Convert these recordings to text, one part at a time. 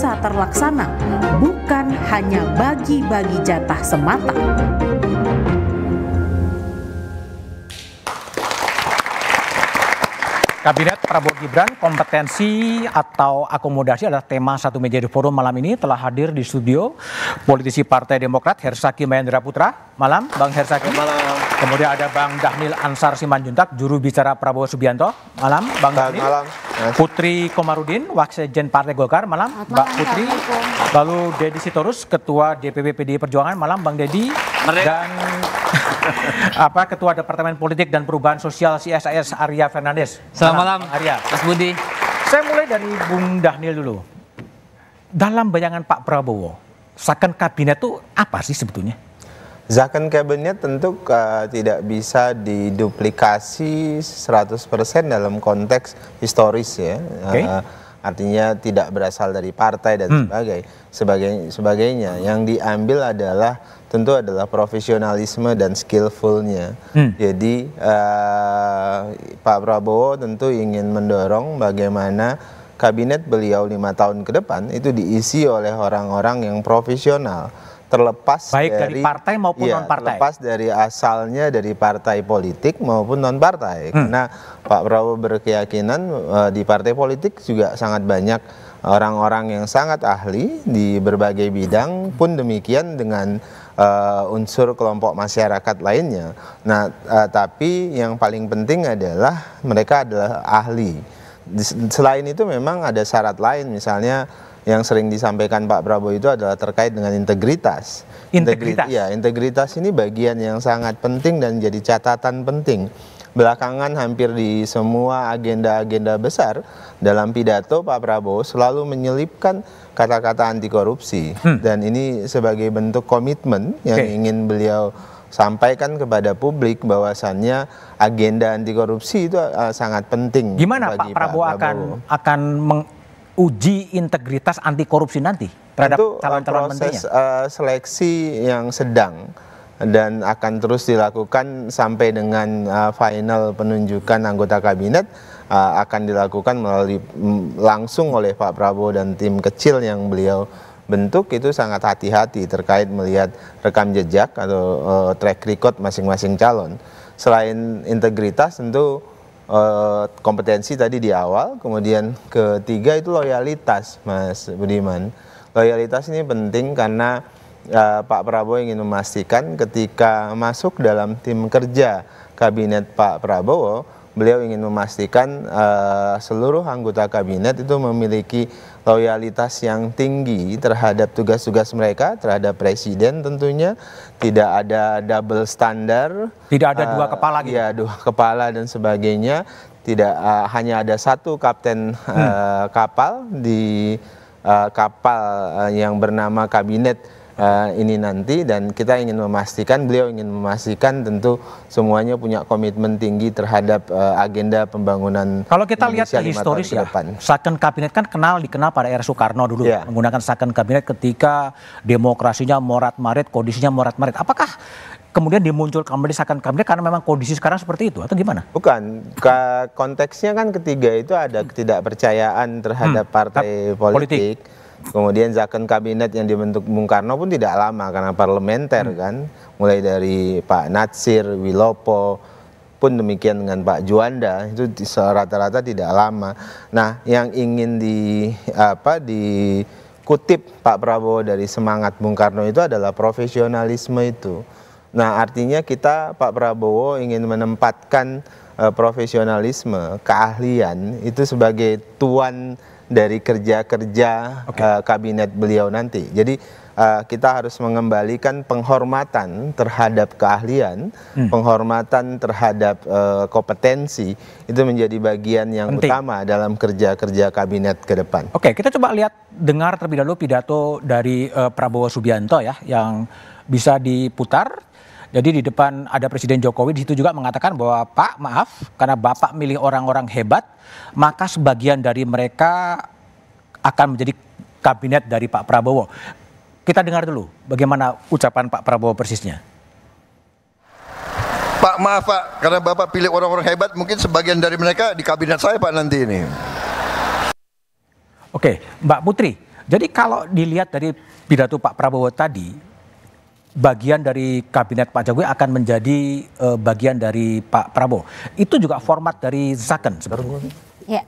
bisa terlaksana, bukan hanya bagi-bagi jatah semata. Kabinet Prabowo Gibran, kompetensi atau akomodasi adalah tema satu meja di forum malam ini. Telah hadir di studio politisi Partai Demokrat Hersaki Mahendra Putra. Malam, Bang Hersaki. Malam. Kemudian ada Bang Dhanil Ansar Simanjuntak, juru bicara Prabowo Subianto. Malam, Bang Dhanil. Malam. Putri Komarudin, Waksekjen Partai Golkar. Malam, Mbak Putri. Lalu Dedi Sitorus, Ketua DPP PDI Perjuangan. Malam, Bang Dedi. Dan Ketua Departemen Politik dan Perubahan Sosial CSIS Arya Fernandes. Selamat malam, Arya. Mas Budi. Saya mulai dari Bung Dhanil dulu. Dalam bayangan Pak Prabowo, second kabinet itu apa sih sebetulnya? Second kabinet tentu tidak bisa diduplikasi 100% dalam konteks historis ya. Okay. Artinya tidak berasal dari partai dan sebagainya. Yang diambil tentu adalah profesionalisme dan skillfulnya. Jadi Pak Prabowo tentu ingin mendorong bagaimana kabinet beliau 5 tahun ke depan itu diisi oleh orang-orang yang profesional. Terlepas dari partai maupun non-partai. Terlepas dari asalnya dari partai politik maupun non-partai. Karena Pak Prabowo berkeyakinan di partai politik juga sangat banyak orang-orang yang sangat ahli di berbagai bidang, pun demikian dengan unsur kelompok masyarakat lainnya. Nah, tapi yang paling penting adalah mereka adalah ahli. Selain itu memang ada syarat lain, misalnya yang sering disampaikan Pak Prabowo itu adalah terkait dengan integritas. Integritas ini bagian yang sangat penting dan jadi catatan penting. Belakangan hampir di semua agenda-agenda besar dalam pidato Pak Prabowo selalu menyelipkan kata-kata anti korupsi. Dan ini sebagai bentuk komitmen yang ingin beliau sampaikan kepada publik bahwasannya agenda anti korupsi itu sangat penting. Gimana bagi Pak Prabowo akan menguji integritas anti korupsi nanti terhadap calon-calon menterinya? Proses seleksi yang sedang dan akan terus dilakukan sampai dengan final penunjukan anggota kabinet akan dilakukan langsung oleh Pak Prabowo dan tim kecil yang beliau bentuk. Itu sangat hati-hati terkait melihat rekam jejak atau track record masing-masing calon. Selain integritas tentu kompetensi tadi di awal, kemudian ketiga itu loyalitas, Mas Budiman. Loyalitas ini penting karena Pak Prabowo ingin memastikan ketika masuk dalam tim kerja kabinet Pak Prabowo, beliau ingin memastikan seluruh anggota kabinet itu memiliki loyalitas yang tinggi terhadap tugas-tugas mereka, terhadap presiden tentunya. Tidak ada double standar. Tidak ada dua kepala gitu? Ya, dua kepala dan sebagainya. Tidak hanya ada satu kapten kapal di kapal yang bernama kabinet ini nanti, dan kita ingin memastikan, beliau ingin memastikan tentu semuanya punya komitmen tinggi terhadap agenda pembangunan. Kalau kita lihat ke historis ya, second kabinet kan dikenal pada era Soekarno dulu, menggunakan second kabinet ketika demokrasinya morat-marit, kondisinya morat-marit. Apakah kemudian dimunculkan kembali second kabinet karena memang kondisi sekarang seperti itu atau gimana? Bukan, konteksnya kan ketiga itu ada ketidakpercayaan terhadap partai politik. Kemudian second kabinet yang dibentuk Bung Karno pun tidak lama karena parlementer kan, mulai dari Pak Natsir, Wilopo, pun demikian dengan Pak Juanda, itu rata-rata tidak lama. Nah, yang ingin dikutip Pak Prabowo dari semangat Bung Karno itu adalah profesionalisme itu. Nah, artinya Pak Prabowo ingin menempatkan profesionalisme, keahlian itu sebagai tuan dari kerja-kerja kabinet beliau nanti. Jadi kita harus mengembalikan penghormatan terhadap keahlian, penghormatan terhadap kompetensi, itu menjadi bagian yang utama dalam kerja-kerja kabinet ke depan. Oke, kita coba dengar terlebih dahulu pidato dari Prabowo Subianto ya, yang bisa diputar. Jadi di depan ada Presiden Jokowi, di situ juga mengatakan bahwa Pak, maaf, karena Bapak milih orang-orang hebat, maka sebagian dari mereka akan menjadi kabinet dari Pak Prabowo. Kita dengar dulu bagaimana ucapan Pak Prabowo persisnya. Pak, maaf Pak, karena Bapak pilih orang-orang hebat, mungkin sebagian dari mereka di kabinet saya Pak nanti ini. Oke, Mbak Putri, Jadi kalau dilihat dari pidato Pak Prabowo tadi, bagian dari kabinet Pak Jokowi akan menjadi bagian dari Pak Prabowo. Itu juga format dari Zakon sebetulnya. Ya,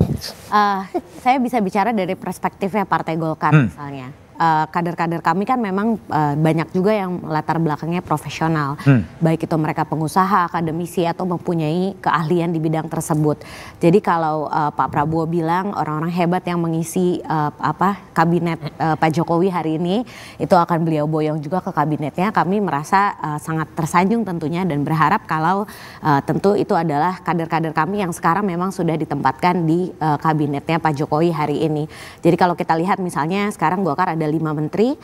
saya bisa bicara dari perspektifnya Partai Golkar misalnya. Kader-kader kami kan memang banyak juga yang latar belakangnya profesional, baik itu mereka pengusaha, akademisi atau mempunyai keahlian di bidang tersebut. Jadi kalau Pak Prabowo bilang orang-orang hebat yang mengisi kabinet Pak Jokowi hari ini itu akan beliau boyong juga ke kabinetnya, kami merasa sangat tersanjung tentunya dan berharap kalau tentu itu adalah kader-kader kami yang sekarang memang sudah ditempatkan di kabinetnya Pak Jokowi hari ini. Jadi kalau kita lihat misalnya sekarang Golkar ada 5 menteri,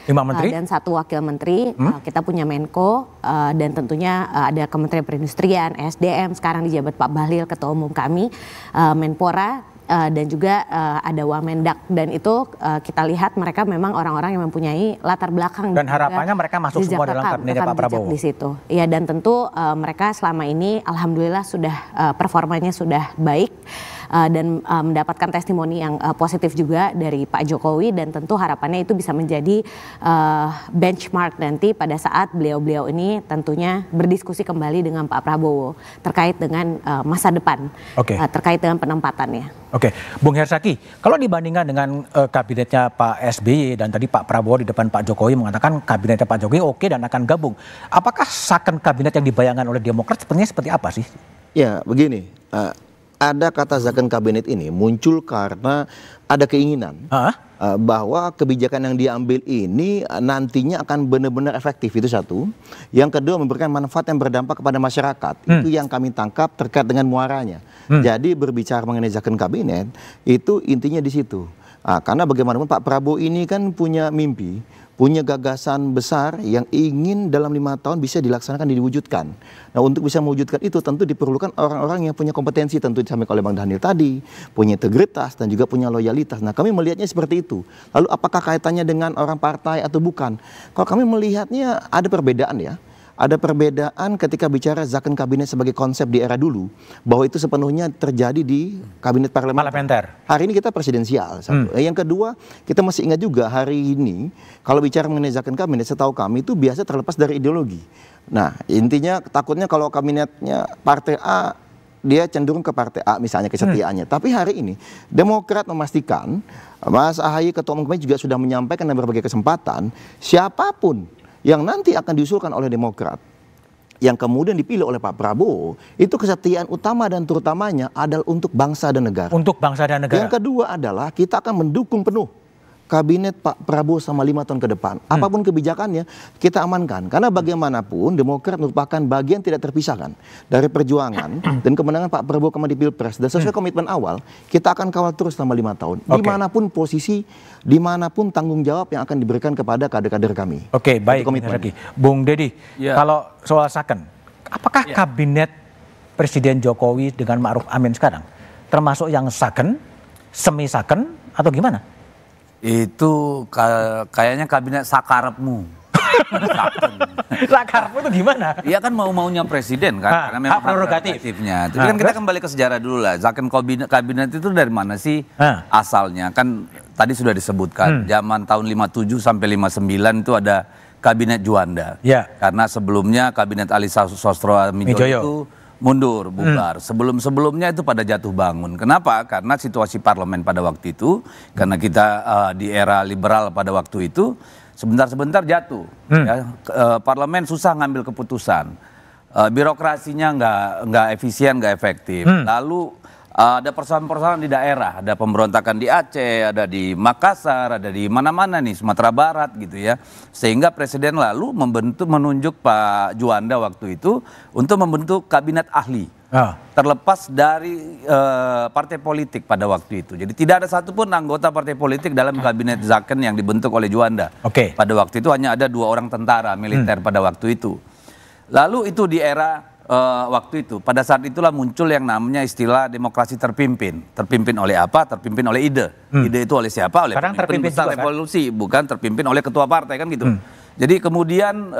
dan 1 wakil menteri, kita punya Menko, dan tentunya ada Kementerian Perindustrian, SDM, sekarang dijabat Pak Bahlil, Ketua Umum kami, Menpora, dan juga ada Wamendak, dan itu kita lihat mereka memang orang-orang yang mempunyai latar belakang dan harapannya mereka masuk semua dalam kabinetnya Pak Prabowo di situ. Ya, dan tentu mereka selama ini alhamdulillah sudah performanya sudah baik dan mendapatkan testimoni yang positif juga dari Pak Jokowi, dan tentu harapannya itu bisa menjadi benchmark nanti pada saat beliau-beliau ini tentunya berdiskusi kembali dengan Pak Prabowo terkait dengan masa depan, terkait dengan penempatannya. Oke, Bung Hersaki, kalau dibandingkan dengan kabinetnya Pak SBY dan tadi Pak Prabowo di depan Pak Jokowi mengatakan kabinetnya Pak Jokowi oke dan akan gabung, apakah Zakon kabinet yang dibayangkan oleh Demokrat sebenarnya seperti apa sih? Ya, begini, ada kata Zakon kabinet ini muncul karena ada keinginan bahwa kebijakan yang diambil ini nantinya akan benar-benar efektif, itu satu. Yang kedua, memberikan manfaat yang berdampak kepada masyarakat. Itu yang kami tangkap terkait dengan muaranya. Jadi berbicara mengenai Zakon kabinet itu intinya di situ. Karena bagaimanapun Pak Prabowo ini kan punya mimpi, punya gagasan besar yang ingin dalam 5 tahun bisa dilaksanakan, diwujudkan. Nah, untuk bisa mewujudkan itu tentu diperlukan orang-orang yang punya kompetensi, tentu disampaikan oleh Bang Daniel tadi, punya integritas dan juga punya loyalitas. Nah, kami melihatnya seperti itu. Lalu apakah kaitannya dengan orang partai atau bukan? Kalau kami melihatnya ada perbedaan ya. Ada perbedaan ketika bicara Zakon kabinet sebagai konsep di era dulu, bahwa itu sepenuhnya terjadi di kabinet parlementer. Hari ini kita presidensial. Yang kedua, kita masih ingat juga hari ini kalau bicara mengenai Zakon kabinet, setahu kami itu biasa terlepas dari ideologi. Nah, intinya takutnya kalau kabinetnya partai A, dia cenderung ke partai A misalnya kesetiaannya. Tapi hari ini Demokrat memastikan, Mas Ahaye Ketua Umum kami juga sudah menyampaikan dalam berbagai kesempatan, siapapun yang nanti akan diusulkan oleh Demokrat, yang kemudian dipilih oleh Pak Prabowo, itu kesetiaan utama dan terutamanya adalah untuk bangsa dan negara. Untuk bangsa dan negara. Yang kedua adalah kita akan mendukung penuh kabinet Pak Prabowo sama 5 tahun ke depan. Apapun kebijakannya kita amankan. Karena bagaimanapun Demokrat merupakan bagian tidak terpisahkan dari perjuangan dan kemenangan Pak Prabowo kemarin di Pilpres. Dan sesuai komitmen awal, kita akan kawal terus selama 5 tahun. Dimanapun posisi, dimanapun tanggung jawab yang akan diberikan kepada kader-kader kami. Oke, baik. Bung Deddy, kalau soal Zakon, apakah kabinet Presiden Jokowi dengan Ma'ruf Amin sekarang termasuk yang Zakon, semi Zakon atau gimana? Itu kayaknya kabinet sakarepmu. Sakarepmu itu gimana? Iya kan mau-maunya presiden kan, karena memang prerogatifnya. Tapi kan kita kembali ke sejarah dulu lah. Zakon kabinet itu dari mana sih asalnya? Kan tadi sudah disebutkan, zaman tahun 57 sampai 59 itu ada kabinet Juanda. Karena sebelumnya kabinet Ali Sostromijoyo itu mundur, bubar. Sebelum-sebelumnya itu pada jatuh bangun. Kenapa? Karena situasi parlemen pada waktu itu, karena kita di era liberal pada waktu itu, sebentar-sebentar jatuh. Parlemen susah ngambil keputusan. Birokrasinya nggak efisien, nggak efektif. Lalu ada persoalan-persoalan di daerah, ada pemberontakan di Aceh, ada di Makassar, ada di mana-mana nih, Sumatera Barat gitu ya. Sehingga presiden lalu menunjuk Pak Juanda waktu itu untuk membentuk kabinet ahli. Terlepas dari partai politik pada waktu itu. Jadi tidak ada satupun anggota partai politik dalam kabinet Zakon yang dibentuk oleh Juanda. Pada waktu itu hanya ada 2 orang tentara militer pada waktu itu. Lalu itu di era waktu itu, pada saat itulah muncul yang namanya istilah demokrasi terpimpin. Terpimpin oleh apa? Terpimpin oleh ide. Ide itu oleh siapa? Oleh pemimpin besar revolusi, bukan terpimpin oleh ketua partai kan gitu. Jadi kemudian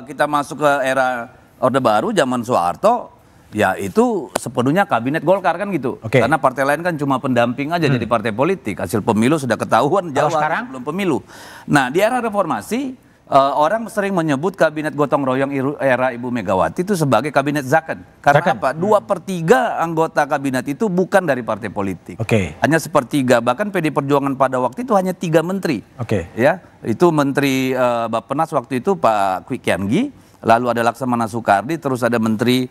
kita masuk ke era Orde Baru zaman Soeharto, ya itu sepenuhnya kabinet Golkar kan gitu. Karena partai lain kan cuma pendamping aja jadi partai politik. Hasil pemilu sudah ketahuan jauh sebelum pemilu. Nah di era reformasi orang sering menyebut kabinet gotong royong era Ibu Megawati itu sebagai kabinet Zakon. Karena apa? 2/3 anggota kabinet itu bukan dari partai politik. Hanya 1/3. Bahkan PD Perjuangan pada waktu itu hanya 3 menteri. Ya, itu Menteri Bappenas waktu itu Pak Kwi Kian-gi. Lalu ada Laksamana Soekardi, terus ada Menteri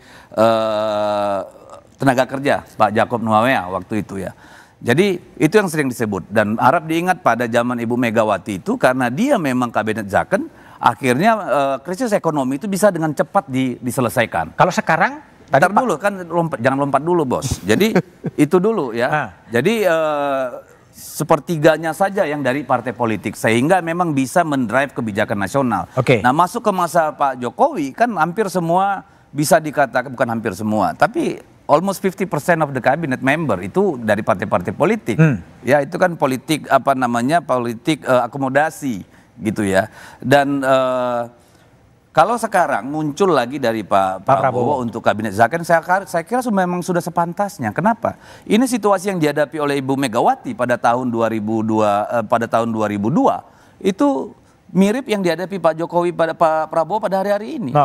Tenaga Kerja, Pak Jakob Nuawea waktu itu ya. Jadi itu yang sering disebut dan harap diingat pada zaman Ibu Megawati itu karena dia memang kabinet Zakon, akhirnya krisis ekonomi itu bisa dengan cepat diselesaikan. Kalau sekarang? Tadi dulu kan jangan lompat dulu bos. Jadi itu dulu ya. Jadi 1/3 saja yang dari partai politik sehingga memang bisa mendrive kebijakan nasional. Nah masuk ke masa Pak Jokowi kan hampir semua bisa dikatakan, bukan hampir semua, tapi almost 50% of the cabinet member itu dari partai-partai politik. Ya itu kan politik politik akomodasi gitu ya. Dan kalau sekarang muncul lagi dari Pak Prabowo untuk kabinet Zakon, saya kira memang sudah sepantasnya. Kenapa? Ini situasi yang dihadapi oleh Ibu Megawati pada tahun 2002 itu mirip yang dihadapi Pak Jokowi pada Pak Prabowo pada hari-hari ini.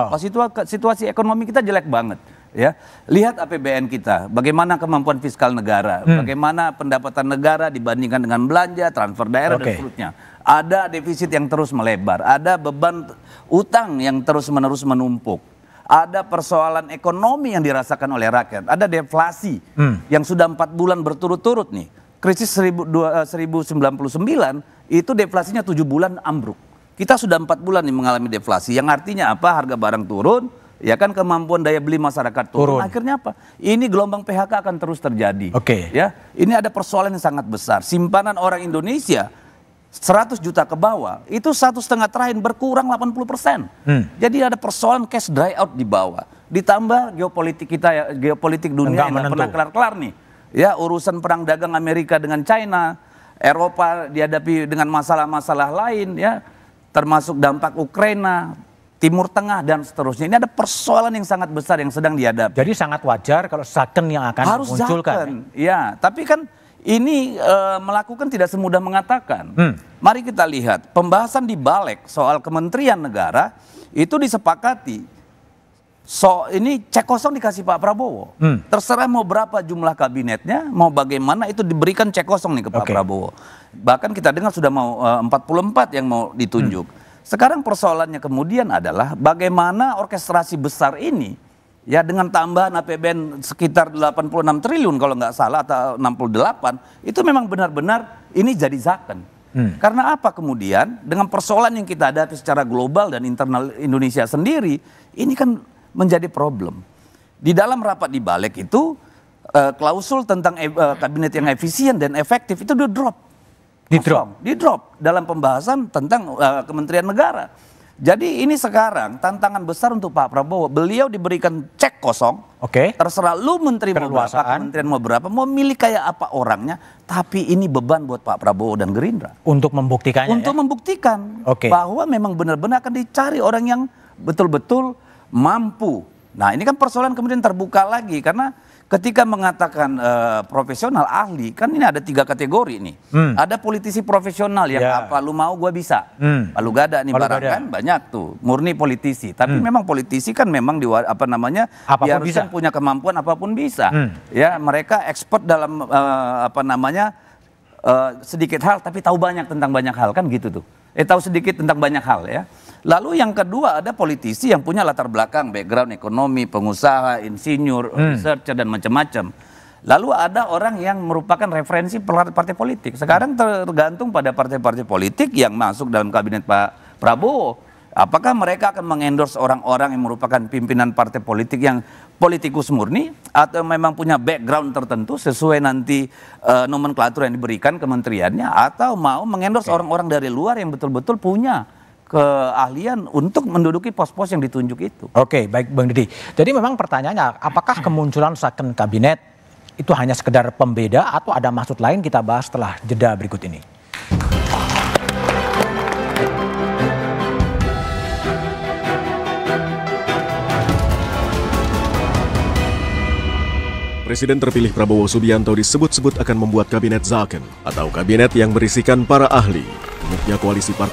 Situasi ekonomi kita jelek banget. Ya, lihat APBN kita, bagaimana kemampuan fiskal negara, bagaimana pendapatan negara dibandingkan dengan belanja, transfer daerah dan seterusnya. Ada defisit yang terus melebar, ada beban utang yang terus-menerus menumpuk, ada persoalan ekonomi yang dirasakan oleh rakyat, ada deflasi yang sudah 4 bulan berturut-turut nih. Krisis 1099 itu deflasinya 7 bulan ambruk. Kita sudah 4 bulan nih mengalami deflasi, yang artinya apa? Harga barang turun. Ya kan kemampuan daya beli masyarakat turun. Akhirnya apa? Ini gelombang PHK akan terus terjadi. Ya, ini ada persoalan yang sangat besar. Simpanan orang Indonesia 100 juta ke bawah itu 1,5 triliun berkurang 80%. Jadi ada persoalan cash dry out di bawah. Ditambah geopolitik kita, geopolitik dunia yang pernah kelar-kelar nih. Ya, urusan perang dagang Amerika dengan China, Eropa dihadapi dengan masalah-masalah lain ya, termasuk dampak Ukraina, Timur Tengah dan seterusnya. Ini ada persoalan yang sangat besar yang sedang dihadapi. Jadi sangat wajar kalau Zakon yang akan harus munculkan. Ya, tapi kan ini melakukan tidak semudah mengatakan. Mari kita lihat pembahasan di Balik soal Kementerian Negara itu disepakati. Ini cek kosong dikasih Pak Prabowo. Terserah mau berapa jumlah kabinetnya, mau bagaimana itu diberikan cek kosong nih ke Pak Prabowo. Bahkan kita dengar sudah mau 44 yang mau ditunjuk. Sekarang persoalannya kemudian adalah bagaimana orkestrasi besar ini ya dengan tambahan APBN sekitar 86 triliun kalau nggak salah atau 68 itu memang benar-benar ini jadi Zakon. Karena apa kemudian dengan persoalan yang kita hadapi secara global dan internal Indonesia sendiri ini kan menjadi problem. Di dalam rapat di Balik itu klausul tentang kabinet yang efisien dan efektif itu di drop dalam pembahasan tentang Kementerian Negara. Jadi ini sekarang tantangan besar untuk Pak Prabowo. Beliau diberikan cek kosong. Terserah lu menteri mau berapa, kementerian mau berapa, mau milih kayak apa orangnya. Tapi ini beban buat Pak Prabowo dan Gerindra. Untuk membuktikannya. Untuk membuktikan bahwa memang benar-benar akan dicari orang yang betul-betul mampu. Nah ini kan persoalan kemudian terbuka lagi karena ketika mengatakan profesional ahli, kan ini ada 3 kategori nih. Ada politisi profesional yang apa lu mau gua bisa. Palu gada nih barang kan banyak tuh, murni politisi. Tapi memang politisi kan memang biarkan punya kemampuan apapun bisa. Ya mereka expert dalam sedikit hal tapi tahu banyak tentang banyak hal kan gitu tuh. Tahu sedikit tentang banyak hal ya. Lalu yang kedua ada politisi yang punya latar belakang, background ekonomi, pengusaha, insinyur, researcher dan macam-macam. Lalu ada orang yang merupakan referensi partai politik. Sekarang tergantung pada partai-partai politik yang masuk dalam kabinet Pak Prabowo. Apakah mereka akan mengendorse orang-orang yang merupakan pimpinan partai politik yang politikus murni atau memang punya background tertentu sesuai nanti nomenklatur yang diberikan kementeriannya atau mau mengendorse orang-orang dari luar yang betul-betul punya keahlian untuk menduduki pos-pos yang ditunjuk itu. Oke, baik Bang Didi. Jadi memang pertanyaannya, apakah kemunculan Zakon kabinet itu hanya sekedar pembeda atau ada maksud lain? Kita bahas setelah jeda berikut ini. Presiden terpilih Prabowo Subianto disebut-sebut akan membuat kabinet Zaken atau kabinet yang berisikan para ahli. Gemuknya koalisi partai